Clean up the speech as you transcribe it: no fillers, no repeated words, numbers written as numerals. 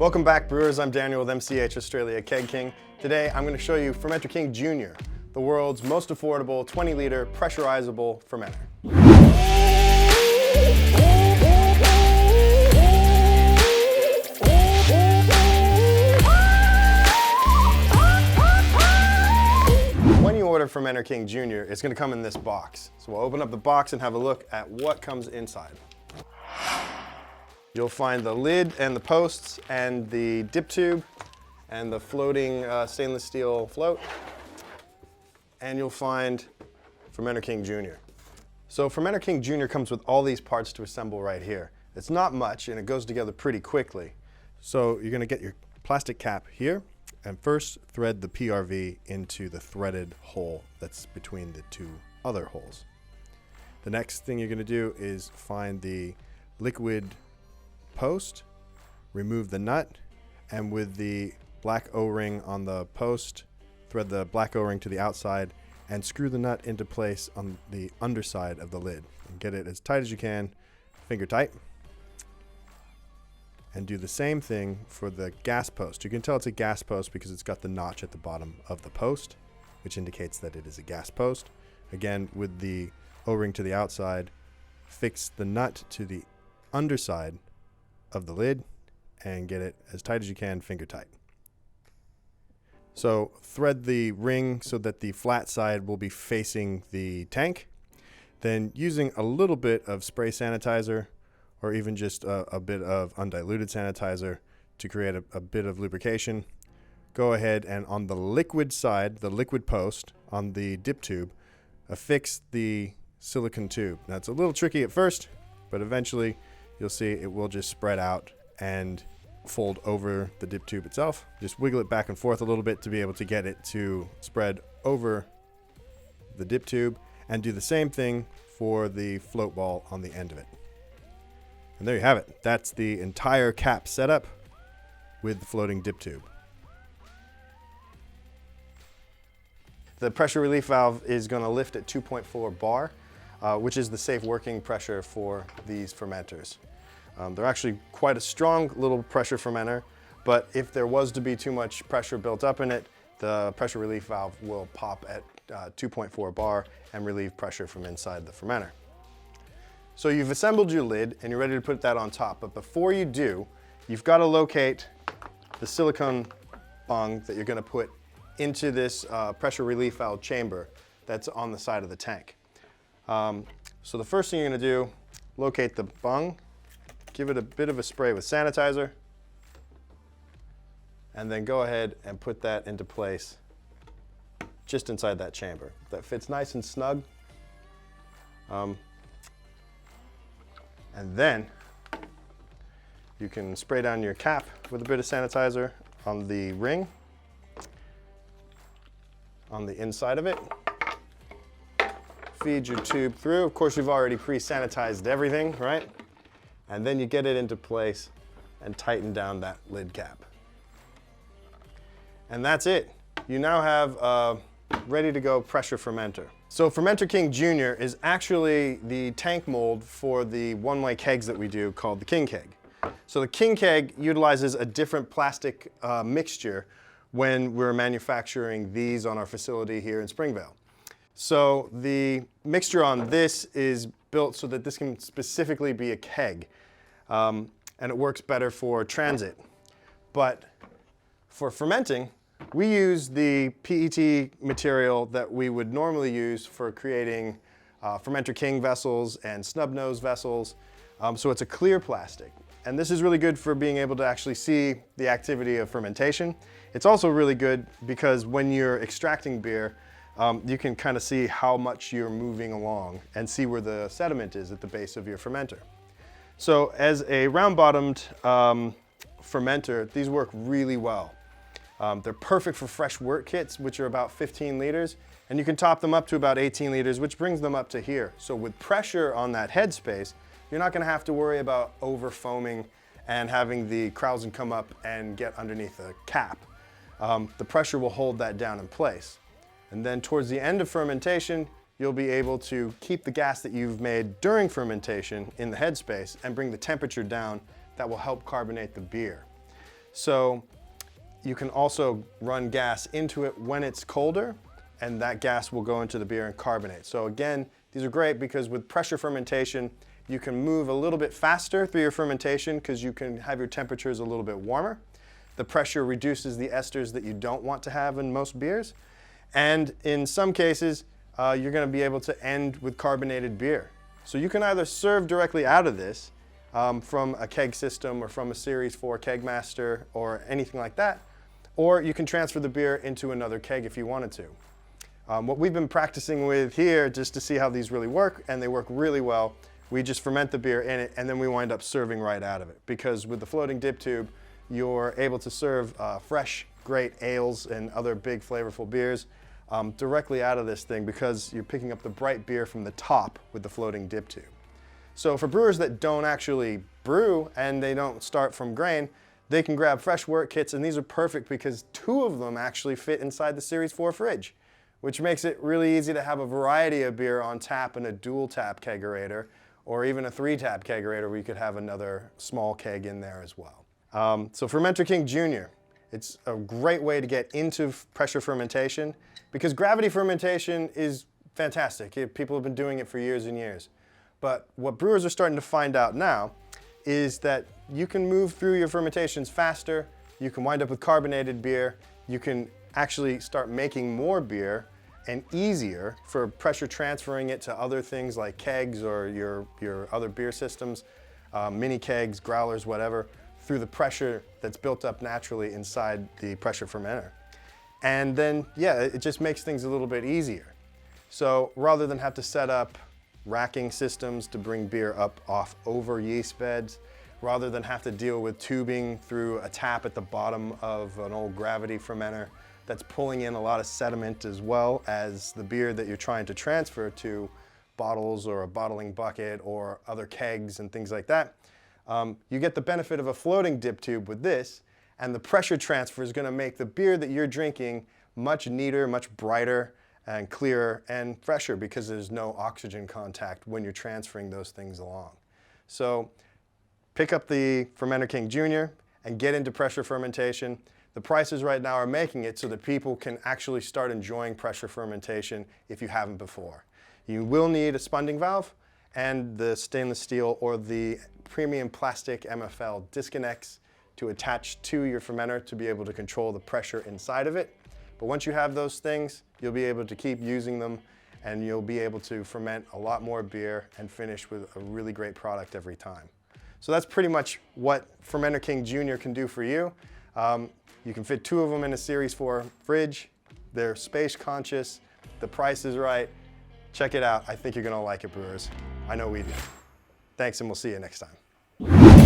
Welcome back, brewers. I'm Daniel with MCH Australia Keg King. Today I'm going to show you Fermenter King Junior, the world's most affordable 20-liter pressurizable fermenter. When you order Fermenter King Junior, it's going to come in this box. So we'll open up the box and have a look at what comes inside. You'll find the lid and the posts and the dip tube and the floating stainless steel float. And you'll find Fermenter King Junior. So Fermenter King Junior comes with all these parts to assemble right here. It's not much and it goes together pretty quickly. So you're going to get your plastic cap here and first thread the PRV into the threaded hole that's between the two other holes. The next thing you're going to do is find the liquid post, remove the nut, and with the black O-ring on the post, thread the black O-ring to the outside and screw the nut into place on the underside of the lid. And get it as tight as you can, finger tight. And do the same thing for the gas post. You can tell it's a gas post because it's got the notch at the bottom of the post, which indicates that it is a gas post. Again, with the O-ring to the outside, fix the nut to the underside of the lid and get it as tight as you can, finger tight. So thread the ring so that the flat side will be facing the tank. Then using a little bit of spray sanitizer or even just a bit of undiluted sanitizer to create a bit of lubrication, go ahead and on the liquid side, the liquid post on the dip tube, affix the silicone tube. Now it's a little tricky at first, but eventually you'll see it will just spread out and fold over the dip tube itself. Just wiggle it back and forth a little bit to be able to get it to spread over the dip tube, and do the same thing for the float ball on the end of it. And there you have it. That's the entire cap setup with the floating dip tube. The pressure relief valve is going to lift at 2.4 bar, which is the safe working pressure for these fermenters. They're actually quite a strong little pressure fermenter, but if there was to be too much pressure built up in it, the pressure relief valve will pop at 2.4 bar and relieve pressure from inside the fermenter. So you've assembled your lid and you're ready to put that on top, but before you do, you've got to locate the silicone bung that you're going to put into this pressure relief valve chamber that's on the side of the tank. So the first thing you're going to do, locate the bung, give it a bit of a spray with sanitizer, and then go ahead and put that into place just inside that chamber. That fits nice and snug. And then you can spray down your cap with a bit of sanitizer on the ring, on the inside of it. Feed your tube through. Of course, you've already pre-sanitized everything, right? And then you get it into place and tighten down that lid cap. And that's it. You now have a ready to go pressure fermenter. So Fermenter King Junior is actually the tank mold for the one-way kegs that we do called the King Keg. So the King Keg utilizes a different plastic mixture when we're manufacturing these on our facility here in Springvale. So the mixture on this is built so that this can specifically be a keg, and it works better for transit. But for fermenting, we use the PET material that we would normally use for creating Fermenter King vessels and snub nose vessels. So it's a clear plastic. And this is really good for being able to actually see the activity of fermentation. It's also really good because when you're extracting beer, you can kind of see how much you're moving along and see where the sediment is at the base of your fermenter. So as a round-bottomed fermenter, these work really well. They're perfect for Fresh Wort Kits, which are about 15 liters, and you can top them up to about 18 liters, which brings them up to here. So with pressure on that headspace, you're not going to have to worry about over foaming and having the krausen come up and get underneath the cap. The pressure will hold that down in place. And then towards the end of fermentation, you'll be able to keep the gas that you've made during fermentation in the headspace and bring the temperature down. That will help carbonate the beer. So you can also run gas into it when it's colder, and that gas will go into the beer and carbonate. So again, these are great because with pressure fermentation, you can move a little bit faster through your fermentation because you can have your temperatures a little bit warmer. The pressure reduces the esters that you don't want to have in most beers. And in some cases, you're going to be able to end with carbonated beer. So you can either serve directly out of this from a keg system or from a Series 4 keg master or anything like that, or you can transfer the beer into another keg if you wanted to. What we've been practicing with here, just to see how these really work, and they work really well, we just ferment the beer in it and then we wind up serving right out of it. Because with the floating dip tube, you're able to serve fresh, great ales and other big flavorful beers directly out of this thing because you're picking up the bright beer from the top with the floating dip tube. So for brewers that don't actually brew and they don't start from grain, they can grab Fresh Wort Kits, and these are perfect because 2 of them actually fit inside the Series 4 fridge, which makes it really easy to have a variety of beer on tap in a dual tap kegerator, or even a 3-tap kegerator where you could have another small keg in there as well. So Fermenter King Junior, it's a great way to get into pressure fermentation because gravity fermentation is fantastic. People have been doing it for years and years. But what brewers are starting to find out now is that you can move through your fermentations faster, you can wind up with carbonated beer, you can actually start making more beer and easier for pressure transferring it to other things like kegs or your other beer systems, mini kegs, growlers, whatever, through the pressure that's built up naturally inside the pressure fermenter. And then, yeah, it just makes things a little bit easier. So rather than have to set up racking systems to bring beer up off over yeast beds, rather than have to deal with tubing through a tap at the bottom of an old gravity fermenter that's pulling in a lot of sediment as well as the beer that you're trying to transfer to bottles or a bottling bucket or other kegs and things like that. You get the benefit of a floating dip tube with this, and the pressure transfer is going to make the beer that you're drinking much neater, much brighter and clearer and fresher because there's no oxygen contact when you're transferring those things along. So pick up the Fermenter King Junior and get into pressure fermentation. The prices right now are making it so that people can actually start enjoying pressure fermentation if you haven't before. You will need a spunding valve and the stainless steel or the premium plastic MFL disconnects to attach to your fermenter to be able to control the pressure inside of it. But once you have those things, you'll be able to keep using them and you'll be able to ferment a lot more beer and finish with a really great product every time. So that's pretty much what Fermenter King Junior can do for you. You can fit 2 of them in a Series 4 fridge. They're space conscious. The price is right. Check it out. I think you're going to like it, brewers. I know we do. Thanks, and we'll see you next time.